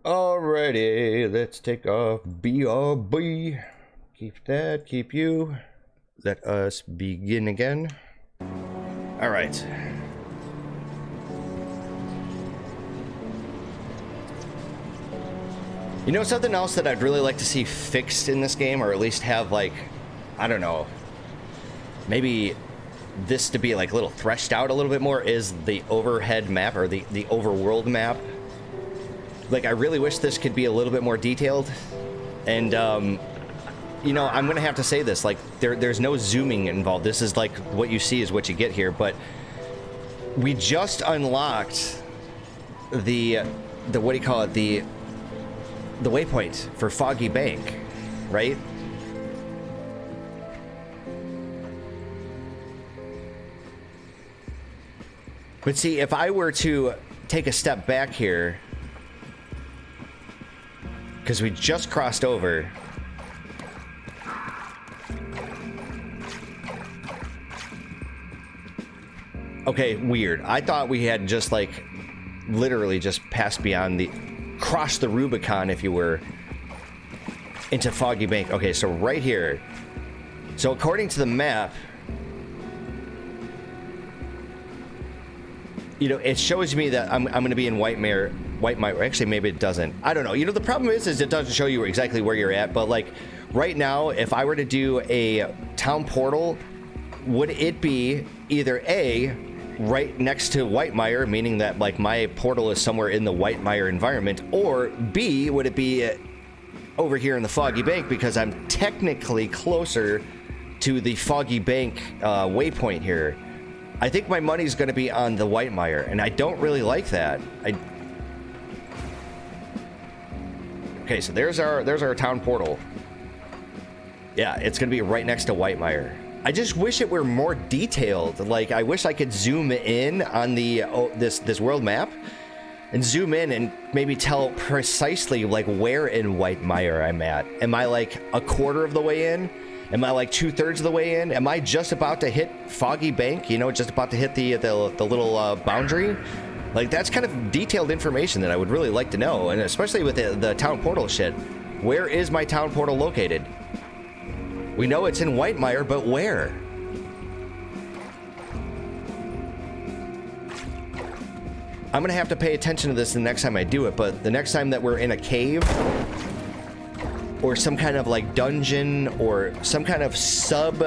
Alrighty, let's take off BRB. Keep that, keep you. Let us begin again. Alright. You know, something else that I'd really like to see fixed in this game, or at least have, like, I don't know, maybe this to be, like, a little threshed out a little bit more, is the overhead map, or the overworld map. Like, I really wish this could be a little bit more detailed. And, you know, I'm going to have to say this, like, there's no zooming involved. This is, like, what you see is what you get here. But we just unlocked the what do you call it? The waypoint for Foggy Bank, right? But see, if I were to take a step back here, because we just crossed over. Okay, weird. I thought we had just, like, literally just passed beyond the... crossed the Rubicon, if you were, into Foggy Bank. Okay, so right here. So according to the map, you know, it shows me that I'm going to be in Whitemire. Actually, maybe it doesn't. I don't know. You know, the problem is it doesn't show you exactly where you're at. But, like, right now, if I were to do a town portal, would it be either A, right next to Whitemire, meaning that, like, my portal is somewhere in the Whitemire environment, or B, would it be over here in the Foggy Bank, because I'm technically closer to the Foggy Bank waypoint here. I think my money's going to be on the Whitemire, and I don't really like that. Okay, so there's our town portal. Yeah, it's going to be right next to Whitemire. I just wish it were more detailed. Like, I wish I could zoom in on the this world map and zoom in and maybe tell precisely, like, where in Whitemire I'm at. Am I, like, a quarter of the way in? Am I, like, 2/3 of the way in? Am I just about to hit Foggy Bank? You know, just about to hit the little boundary? Like, that's kind of detailed information that I would really like to know, and especially with the town portal shit. Where is my town portal located? We know it's in Whitemire, but where? I'm gonna have to pay attention to this the next time I do it, but the next time that we're in a cave, or some kind of, like, dungeon, or some kind of sub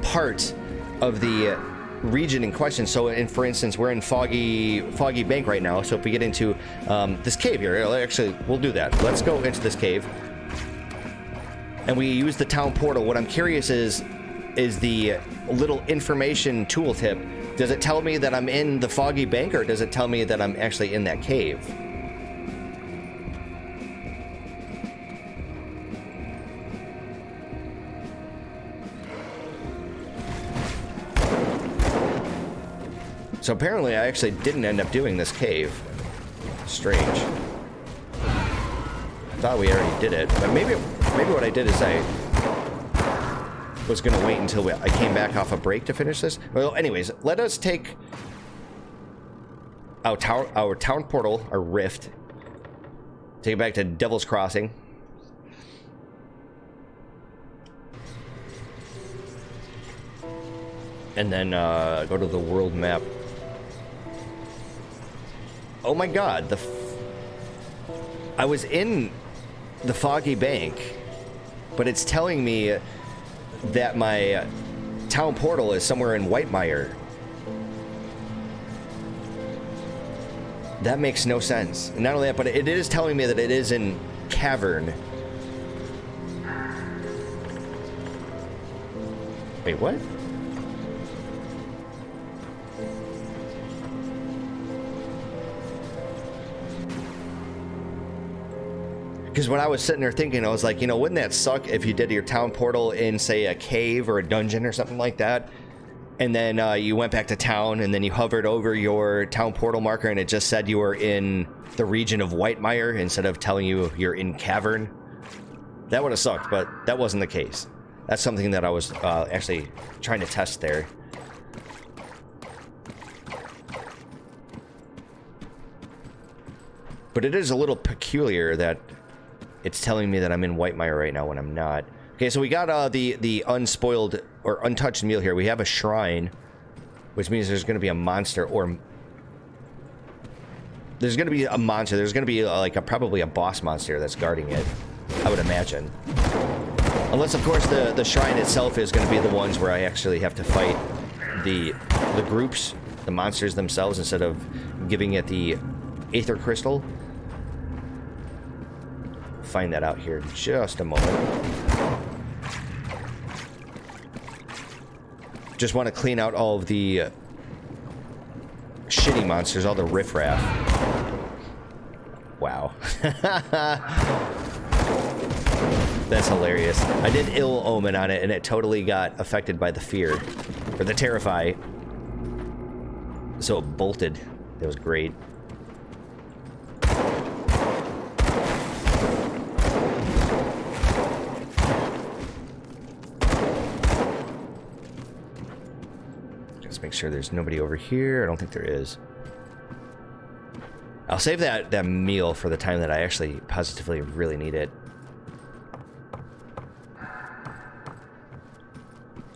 part of the region in question. So, for instance, we're in Foggy Bank right now. So if we get into this cave here, actually, we'll do that. Let's go into this cave. And we use the town portal. What I'm curious is the little information tooltip. Does it tell me that I'm in the Foggy Bank, or does it tell me that I'm actually in that cave? So apparently I actually didn't end up doing this cave. Strange. I thought we already did it, but maybe what I did is I was gonna wait until I came back off a break to finish this. Well, anyways, let us take our town portal, our rift, take it back to Devil's Crossing. And then go to the world map. Oh my god, I was in the Foggy Bank, but it's telling me that my town portal is somewhere in Whitemire. That makes no sense. And not only that, but it is telling me that it is in Cavern. Wait, what? Because when I was sitting there thinking, I was like, you know, wouldn't that suck if you did your town portal in, say, a cave or a dungeon or something like that? And then you went back to town, and then you hovered over your town portal marker, and it just said you were in the region of Whitemire instead of telling you you're in Cavern. That would have sucked, but that wasn't the case. That's something that I was actually trying to test there. But it is a little peculiar that it's telling me that I'm in Whitemire right now when I'm not. Okay, so we got the unspoiled or untouched meal here. We have a shrine, which means there's going to be a monster, or there's going to be a monster. There's going to be like probably a boss monster that's guarding it, I would imagine. Unless, of course, the shrine itself is going to be the ones where I actually have to fight the groups, the monsters themselves, instead of giving it the Aether Crystal. Find that out here in just a moment. Just want to clean out all of the shitty monsters, all the riffraff. Wow. That's hilarious. I did Ill Omen on it, and it totally got affected by the fear. Or the Terrify. So it bolted. That was great. Just make sure there's nobody over here. I don't think there is. I'll save that meal for the time that I actually positively really need it.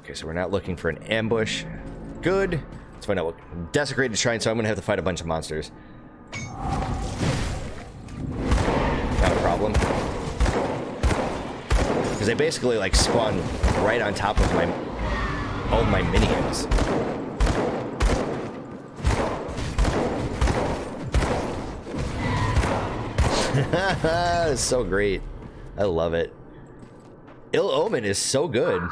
Okay, so we're not looking for an ambush. Good. Let's find out what... Desecrated Shrine, so I'm going to have to fight a bunch of monsters. Not a problem. Because they basically, like, spawn right on top of all of my minions. It's so great. I love it. Ill Omen is so good.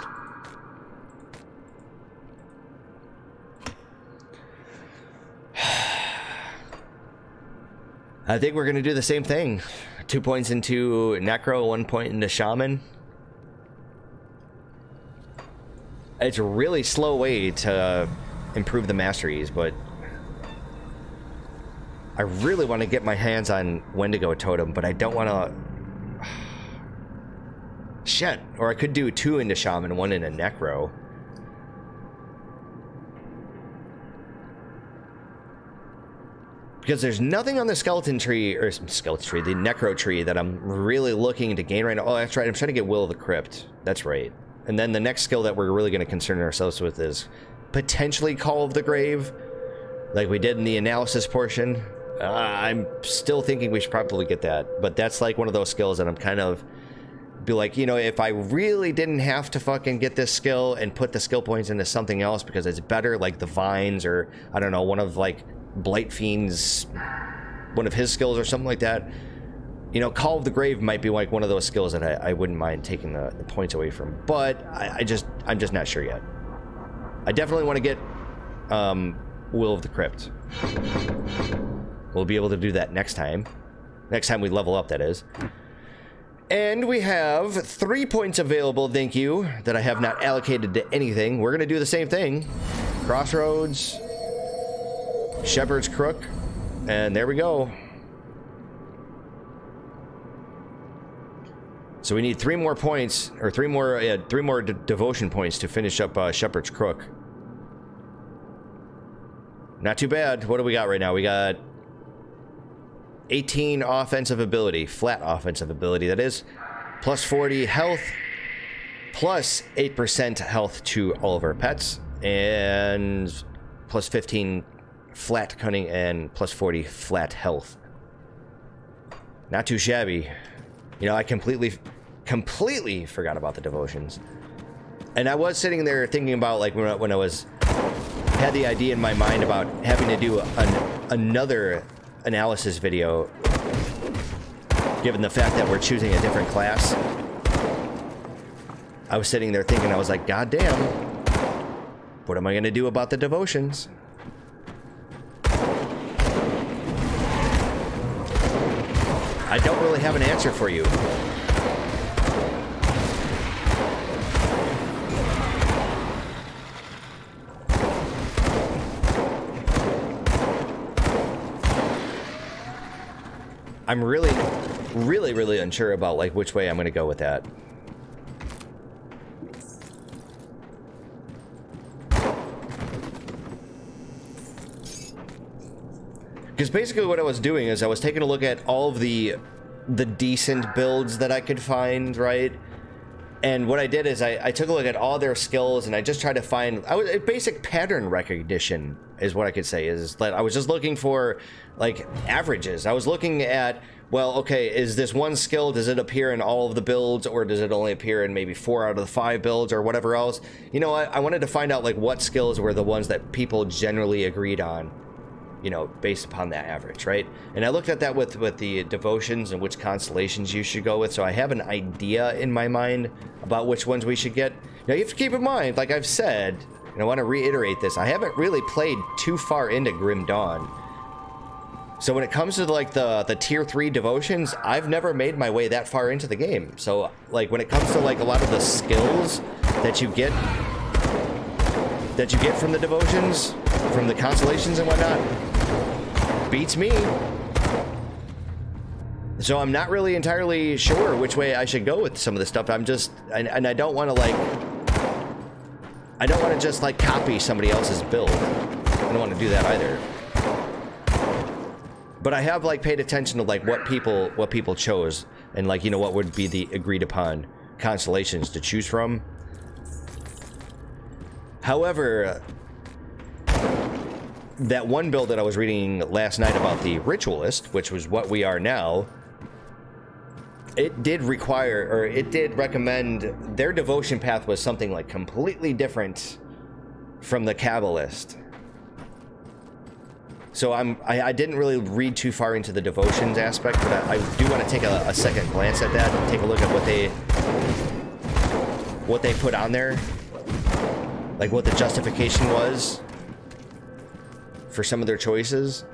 I think we're going to do the same thing. 2 points into Necro, 1 point into Shaman. It's a really slow way to improve the masteries, but I really want to get my hands on Wendigo Totem, but I don't want to... Shit. Or I could do 2 into Shaman, 1 into Necro. Because there's nothing on the skeleton tree, or skeleton tree, the necro tree that I'm really looking to gain right now. Oh, that's right. I'm trying to get Will of the Crypt. That's right. And then the next skill that we're really going to concern ourselves with is potentially Call of the Grave, like we did in the analysis portion. I'm still thinking we should probably get that. But that's like one of those skills that I'm kind of be like, you know, if I really didn't have to fucking get this skill and put the skill points into something else because it's better, like the Vines, or I don't know, one of like Blight Fiend's, one of his skills or something like that. You know, Call of the Grave might be like one of those skills that I wouldn't mind taking the points away from. But I'm just not sure yet. I definitely want to get Will of the Crypt. We'll be able to do that next time. Next time we level up, that is. And we have 3 points available, thank you, that I have not allocated to anything. We're going to do the same thing. Crossroads, Shepherd's Crook, and there we go. So we need 3 more points, or 3 more devotion points to finish up Shepherd's Crook. Not too bad. What do we got right now? We got 18 offensive ability, flat offensive ability, that is. Plus 40 health, plus 8% health to all of our pets, and plus 15 flat cunning, and plus 40 flat health. Not too shabby. You know, I completely forgot about the devotions. And I was sitting there thinking about, like, when I had the idea in my mind about having to do another analysis video, given the fact that we're choosing a different class. I was sitting there thinking, I was like, God damn, what am I going to do about the devotions? I don't really have an answer for you. I'm really unsure about, like, which way I'm going to go with that. Because basically what I was doing is I was taking a look at all of the decent builds that I could find, right? And what I did is I took a look at all their skills, and I just tried to find basic pattern recognition is what I could say. Is that I was just looking for like averages. I was looking at, well, okay, is this one skill, does it appear in all of the builds, or does it only appear in maybe 4 out of the 5 builds or whatever else? You know, I wanted to find out like what skills were the ones that people generally agreed on, you know, based upon that average, right? And I looked at that with the devotions and which constellations you should go with, so I have an idea in my mind about which ones we should get. Now you have to keep in mind, like I've said, and I want to reiterate this, I haven't really played too far into Grim Dawn. So when it comes to like the tier 3 devotions, I've never made my way that far into the game. So like when it comes to like a lot of the skills that you get from the devotions, from the constellations and whatnot, beats me. So I'm not really entirely sure which way I should go with some of this stuff. I'm just, and I don't want to like, I don't want to just like copy somebody else's build. I don't want to do that either. But I have like paid attention to like what people chose, and like, you know, what would be the agreed upon constellations to choose from. However, that one build that I was reading last night about the Ritualist, which was what we are now, it did require, or it did recommend, their devotion path was something like completely different from the Kabbalist. So I didn't really read too far into the devotions aspect, but I do want to take a second glance at that and take a look at what they put on there, like what the justification was for some of their choices.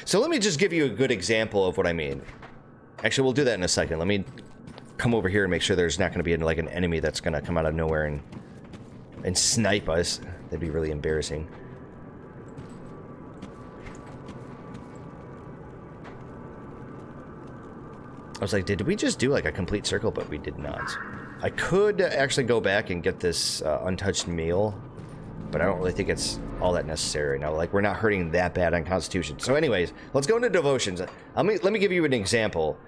So let me just give you a good example of what I mean. Actually, we'll do that in a second. Let me come over here and make sure there's not going to be like an enemy that's going to come out of nowhere and snipe us. That'd be really embarrassing. I was like, did we just do like a complete circle? But we did not. I could actually go back and get this untouched meal, but I don't really think it's all that necessary now. Like, we're not hurting that bad on Constitution. So anyways, let's go into devotions. Let me give you an example.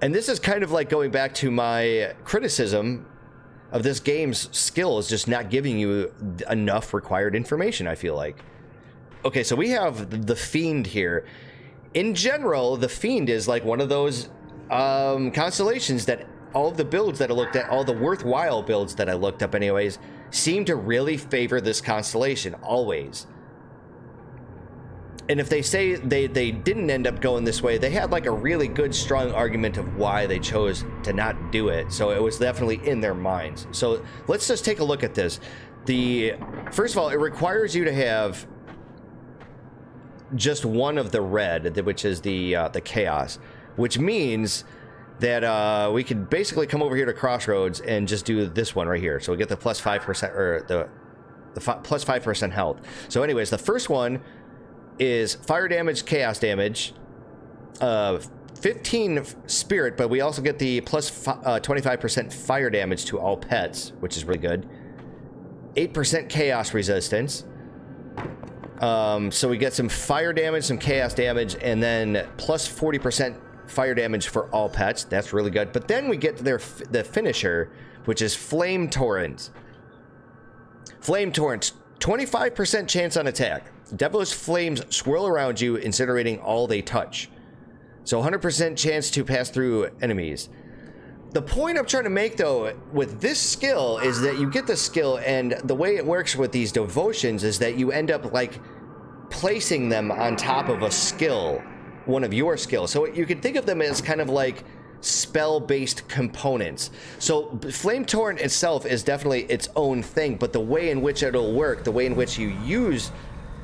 And this is kind of like going back to my criticism of this game's skills just not giving you enough required information, I feel like. Okay, so we have the Fiend here. In general, the Fiend is like one of those constellations that all of the builds that I looked at, all the worthwhile builds that I looked up anyways, seem to really favor this constellation, always. And if they say they didn't end up going this way, they had like a really good, strong argument of why they chose to not do it. So it was definitely in their minds. So let's just take a look at this. First of all, it requires you to have just one of the red, which is the chaos, which means that we could basically come over here to Crossroads and just do this one right here. So we get the plus 5%, or the plus 5% health. So anyways, the first one is fire damage, chaos damage, 15 spirit, but we also get the plus 25% fire damage to all pets, which is really good. 8% chaos resistance. So we get some fire damage, some chaos damage, and then plus 40% fire damage for all pets. That's really good. But then we get the finisher, which is Flame Torrent. Flame Torrent, 25% chance on attack. Devilish flames swirl around you, incinerating all they touch. So 100% chance to pass through enemies. The point I'm trying to make, though, with this skill is that you get the skill, and the way it works with these devotions is that you end up, like, placing them on top of a skill, one of your skills. So you can think of them as kind of like spell-based components. So Flame Torrent itself is definitely its own thing, but the way in which it'll work, the way in which you use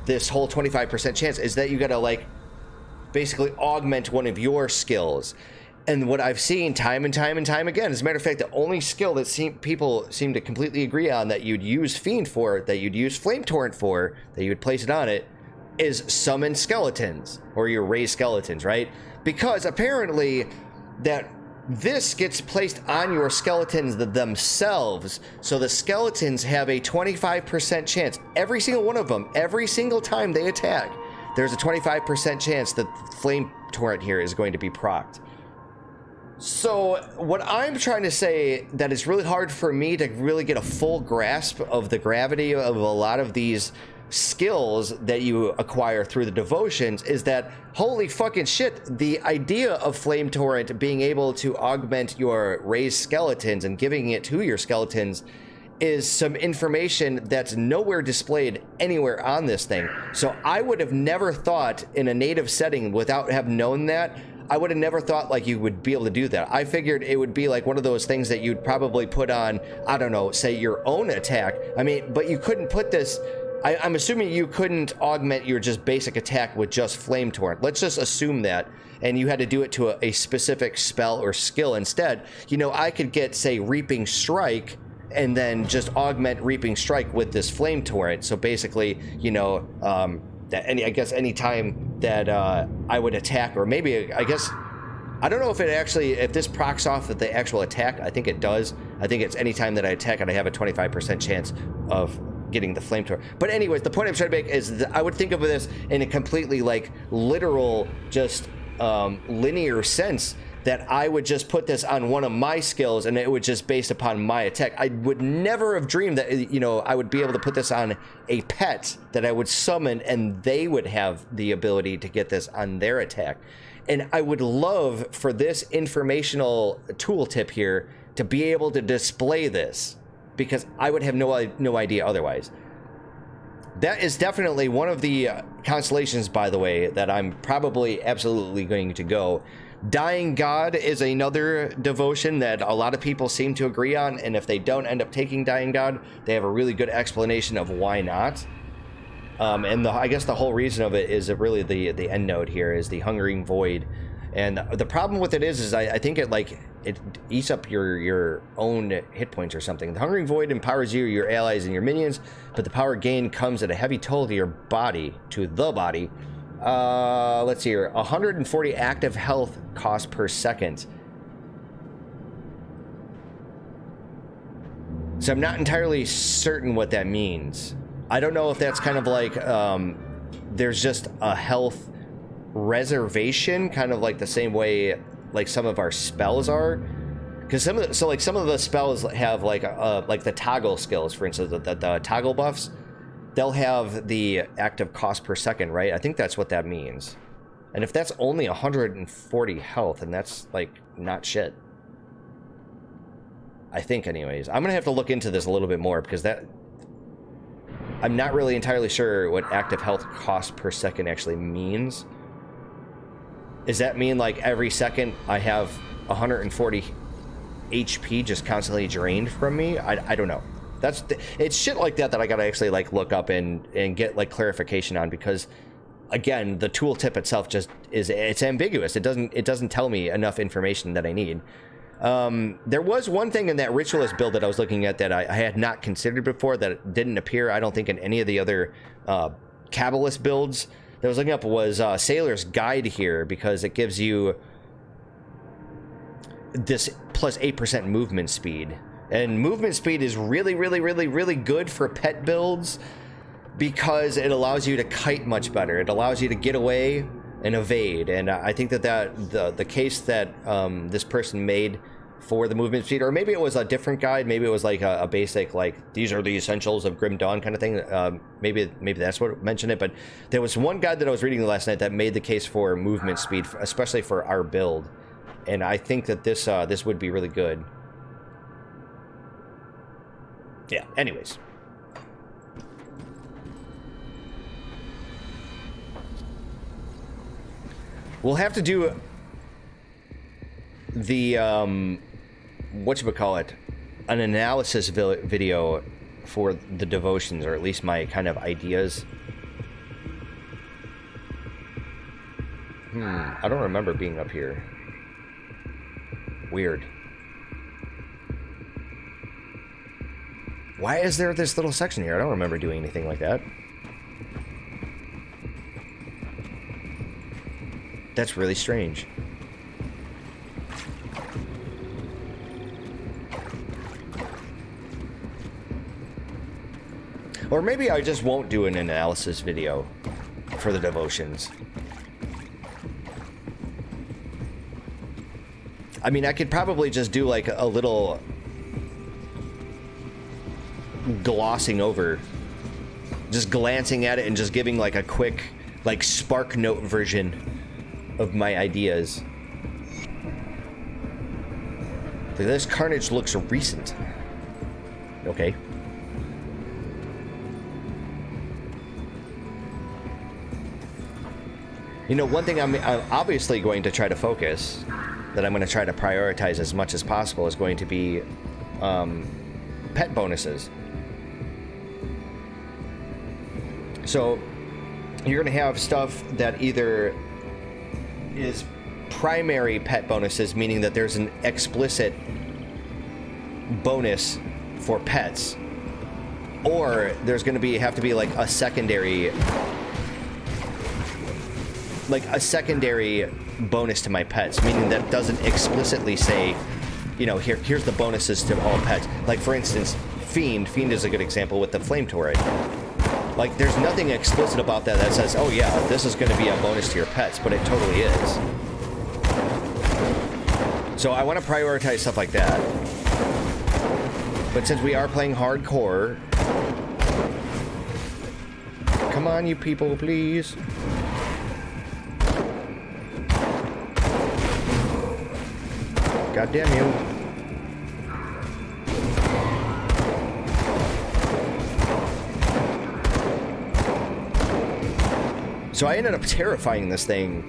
this whole 25% chance is that you gotta, like, basically augment one of your skills. And what I've seen time and time and time again, as a matter of fact, the only skill that people seem to completely agree on that you'd use Fiend for, that you'd use Flame Torrent for, that you would place it on it, is summon skeletons, or your raise skeletons, right? Because apparently that this gets placed on your skeletons themselves. So the skeletons have a 25% chance, every single one of them, every single time they attack, there's a 25% chance that the flame torrent here is going to be procced. So what I'm trying to say, that it's really hard for me to really get a full grasp of the gravity of a lot of these skills that you acquire through the devotions, is that holy fucking shit, the idea of flame torrent being able to augment your raised skeletons and giving it to your skeletons is some information that's nowhere displayed anywhere on this thing. So I would have never thought in a native setting, without having known that, I would have never thought like you would be able to do that. I figured it would be like one of those things that you'd probably put on, I don't know, say your own attack. I mean, but you couldn't put this, I'm assuming you couldn't augment your just basic attack with just flame torrent. Let's just assume that, and you had to do it to a specific spell or skill instead. You know, I could get, say, Reaping Strike, and then just augment Reaping Strike with this flame torrent. So basically, you know, I guess any time that I would attack, or maybe, I guess, I don't know if it actually, if this procs off of the actual attack. I think it does. I think it's any time that I attack and I have a 25% chance of getting the flame torrent. But anyways, the point I'm trying to make is that I would think of this in a completely like literal, just linear sense, that I would just put this on one of my skills and it would just based upon my attack. I would never have dreamed that, you know, I would be able to put this on a pet that I would summon and they would have the ability to get this on their attack. And I would love for this informational tooltip here to be able to display this, because I would have no idea otherwise. That is definitely one of the constellations, by the way, that I'm probably absolutely going to go. Dying God is another devotion that a lot of people seem to agree on, and if they don't end up taking Dying God, they have a really good explanation of why not. And I guess the whole reason of it is that really the end note here is the Hungering Void. And the problem with it is I think it eats up your own hit points or something. The Hungering Void empowers you, your allies, and your minions, but the power gain comes at a heavy toll to your body, let's see here, 140 active health cost per second. So I'm not entirely certain what that means. I don't know if that's kind of like there's just a health reservation, kind of like the same way like some of our spells are, because some of the spells have like the toggle skills, for instance, the toggle buffs, they'll have the active cost per second, right? I think that's what that means. And if that's only 140 health, and that's like not shit, I think, anyways. I'm gonna have to look into this a little bit more, because that, I'm not really entirely sure what active health cost per second actually means. Does that mean like every second I have 140 HP just constantly drained from me? I don't know. It's shit like that I gotta actually like look up and get like clarification on, because again, the tooltip itself just it's ambiguous. It doesn't tell me enough information that I need. There was one thing in that Ritualist build that I was looking at that I had not considered before, that didn't appear, I don't think, in any of the other Kabbalist builds that I was looking up, was Sailor's Guide here, because it gives you this plus 8% movement speed. And movement speed is really, really, really, really good for pet builds, because it allows you to kite much better. It allows you to get away and evade. And I think that the case that this person made for the movement speed, or maybe it was a different guide, maybe it was like a basic, like, these are the essentials of Grim Dawn kind of thing. Maybe that's what mentioned it, but there was one guide that I was reading last night that made the case for movement speed, especially for our build. And I think that this would be really good. Yeah, anyways. We'll have to do the, whatchamacallit, an analysis video for the devotions, or at least my kind of ideas. I don't remember being up here. Weird. Why is there this little section here? I don't remember doing anything like that. That's really strange. Or maybe I just won't do an analysis video for the devotions. I mean, I could probably just do like a little glossing over, just glancing at it and just giving like a quick, like spark note version of my ideas. This carnage looks recent. Okay. You know, one thing I'm obviously going to try to focus, that I'm going to try to prioritize as much as possible, is going to be pet bonuses. So you're going to have stuff that either is primary pet bonuses, meaning that there's an explicit bonus for pets, or there's going to have to be like a secondary bonus to my pets, meaning that doesn't explicitly say, you know, here's the bonuses to all pets. Like, for instance, Fiend is a good example with the Flamethrower. Like, there's nothing explicit about that says, oh yeah, this is going to be a bonus to your pets, but it totally is. So I want to prioritize stuff like that. But since we are playing hardcore, come on, you people, please. God damn you. So I ended up terrifying this thing,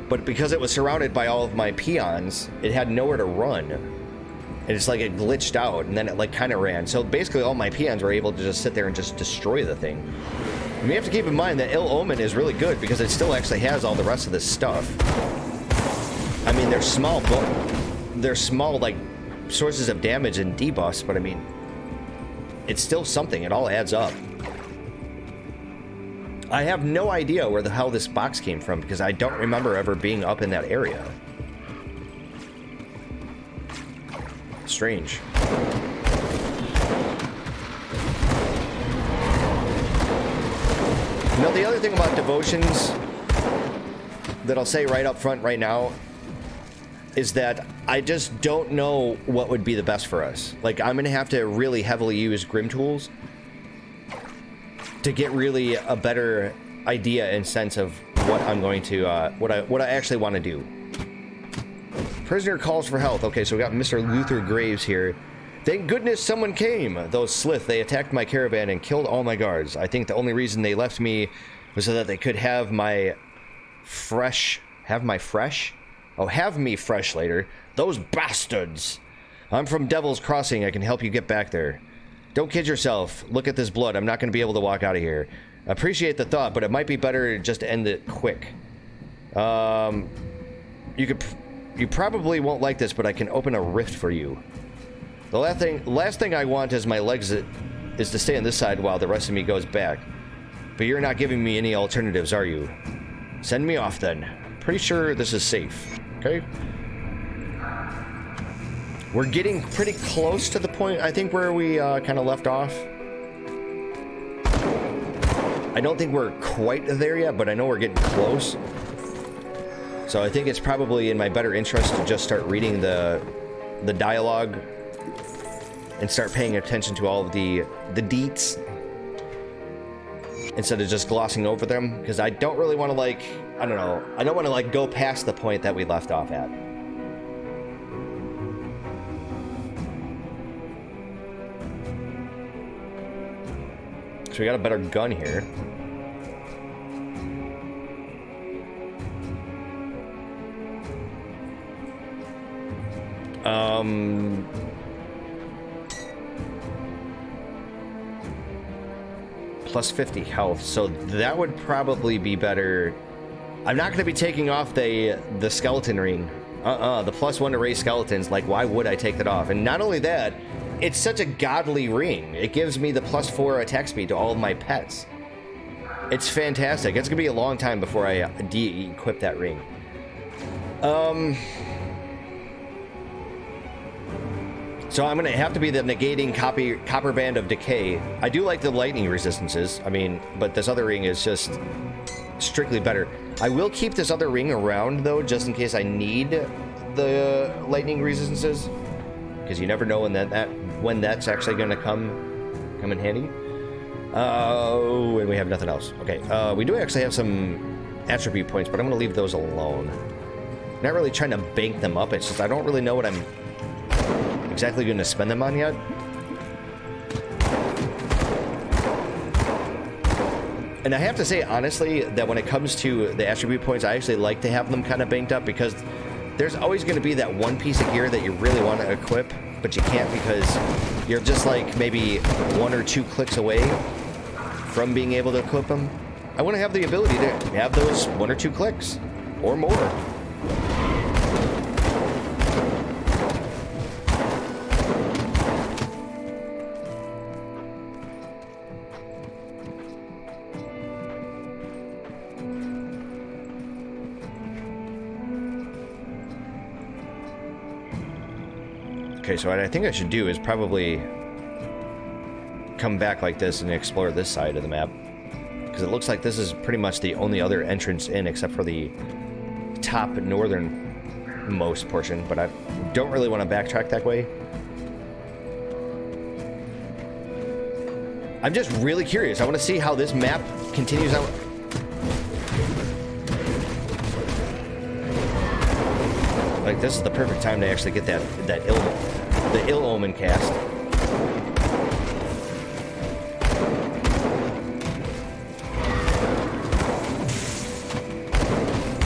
but because it was surrounded by all of my peons, it had nowhere to run. And it's like it glitched out, and then it like kind of ran. So basically all my peons were able to just sit there and just destroy the thing. And we have to keep in mind that Ill Omen is really good because it still actually has all the rest of this stuff. I mean, they're small like sources of damage and debuffs, but I mean, it's still something. It all adds up. I have no idea where the hell this box came from because I don't remember ever being up in that area. Strange. You know, the other thing about devotions that I'll say right up front right now is that I just don't know what would be the best for us. Like, I'm gonna have to really heavily use Grim Tools to get really a better idea and sense of what I'm going to, what I actually want to do. Prisoner calls for help. Okay, so we got Mr. Luther Graves here. Thank goodness someone came. Those Slith, they attacked my caravan and killed all my guards. I think the only reason they left me was so that they could have me fresh later. Those bastards. I'm from Devil's Crossing. I can help you get back there. Don't kid yourself. Look at this blood. I'm not going to be able to walk out of here. Appreciate the thought, but it might be better just to end it quick. You probably won't like this, but I can open a rift for you. The last thing I want is my legs is to stay on this side while the rest of me goes back. But you're not giving me any alternatives, are you? Send me off then. Pretty sure this is safe. Okay? We're getting pretty close to the point, I think, where we kind of left off. I don't think we're quite there yet, but I know we're getting close. So I think it's probably in my better interest to just start reading the dialogue and start paying attention to all of the deets instead of just glossing over them, because I don't really want to, like, I don't know, I don't want to like go past the point that we left off at. So we got a better gun here. Plus 50 health, so that would probably be better. I'm not going to be taking off the skeleton ring. The +1 to raise skeletons, like, why would I take that off? And not only that, it's such a godly ring. It gives me the +4 attack speed to all of my pets. It's fantastic. It's gonna be a long time before I de-equip that ring. So I'm going to have to be the negating copper band of decay. I do like the lightning resistances. I mean, but this other ring is just strictly better. I will keep this other ring around, though, just in case I need the lightning resistances. Because you never know when that's actually going to come in handy. Oh, and we have nothing else. Okay, we do actually have some attribute points, but I'm going to leave those alone. Not really trying to bank them up. It's just I don't really know what I'm exactly going to spend them on yet. And I have to say, honestly, that when it comes to the attribute points, I actually like to have them kind of banked up because there's always going to be that one piece of gear that you really want to equip, but you can't because you're just like maybe 1 or 2 clicks away from being able to equip them. I want to have the ability to have those 1 or 2 clicks or more. Okay, so what I think I should do is probably come back like this and explore this side of the map. Because it looks like this is pretty much the only other entrance in except for the top northernmost portion. But I don't really want to backtrack that way. I'm just really curious. I want to see how this map continues out. Like, this is the perfect time to actually get the ill omen cast.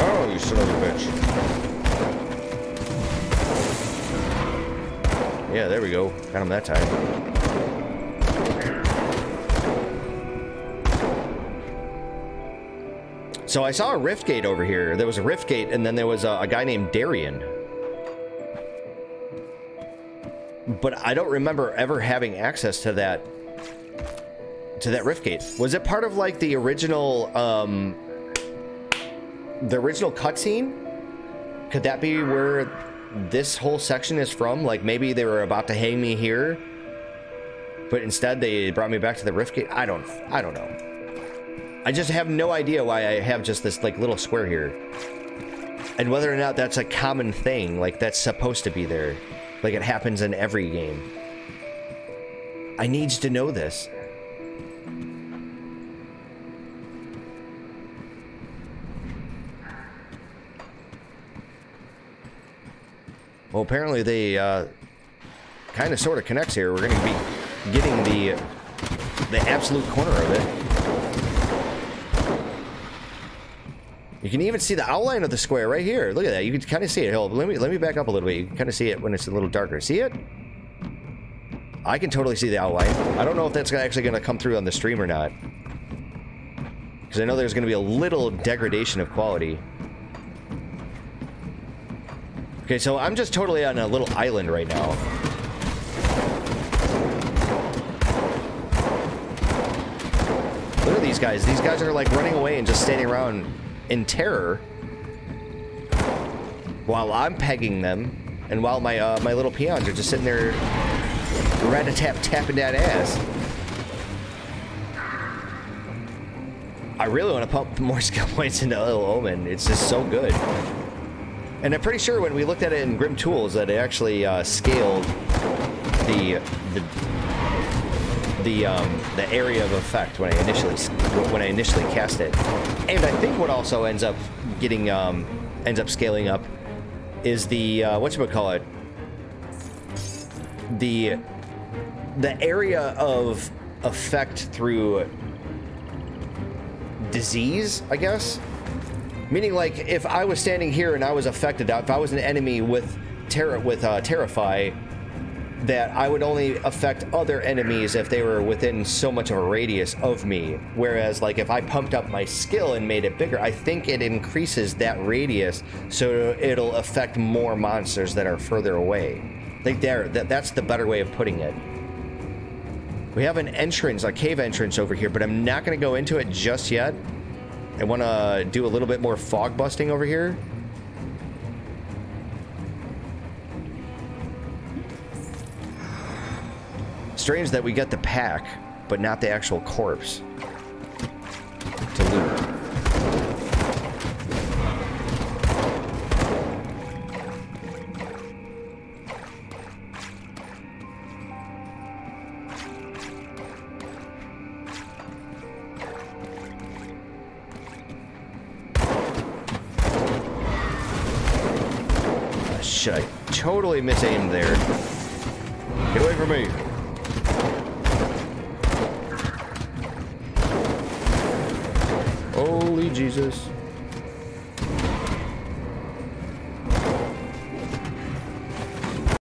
Oh, you son of a bitch. Yeah, there we go. Got him that time. So I saw a rift gate over here. There was a rift gate, and then there was a guy named Darian. But I don't remember ever having access to that rift gate. Was it part of like the original cutscene? Could that be where this whole section is from? Like maybe they were about to hang me here, but instead they brought me back to the rift gate. I don't know. I just have no idea why I have just this like little square here, and whether or not that's a common thing, like that's supposed to be there. Like it happens in every game. I need to know this. Well, apparently they kind of sort of connects here. We're going to be getting the absolute corner of it. You can even see the outline of the square right here. Look at that. You can kind of see it. Hold, let me back up a little bit. You can kind of see it when it's a little darker. See it? I can totally see the outline. I don't know if that's actually going to come through on the stream or not, because I know there's going to be a little degradation of quality. Okay, so I'm just totally on a little island right now. Look at these guys. These guys are like running away and just standing around in terror while I'm pegging them, and while my my little peons are just sitting there rat-a-tap-tapping that ass. I really want to pump more skill points into Ill Omen. It's just so good. And I'm pretty sure when we looked at it in Grim Tools that it actually scaled the area of effect when I initially cast it. And I think what also ends up getting ends up scaling up is the whatchamacallit, the area of effect through disease, I guess. Meaning, like, if I was standing here and I was affected, if I was an enemy with Terrify, that I would only affect other enemies if they were within so much of a radius of me. Whereas, like, if I pumped up my skill and made it bigger, I think it increases that radius, so it'll affect more monsters that are further away. Like, that's the better way of putting it. We have an entrance, a cave entrance over here, but I'm not going to go into it just yet. I want to do a little bit more fog busting over here. strange that we get the pack, but not the actual corpse to loot. Shit, I totally misaimed there. Get away from me. Holy Jesus.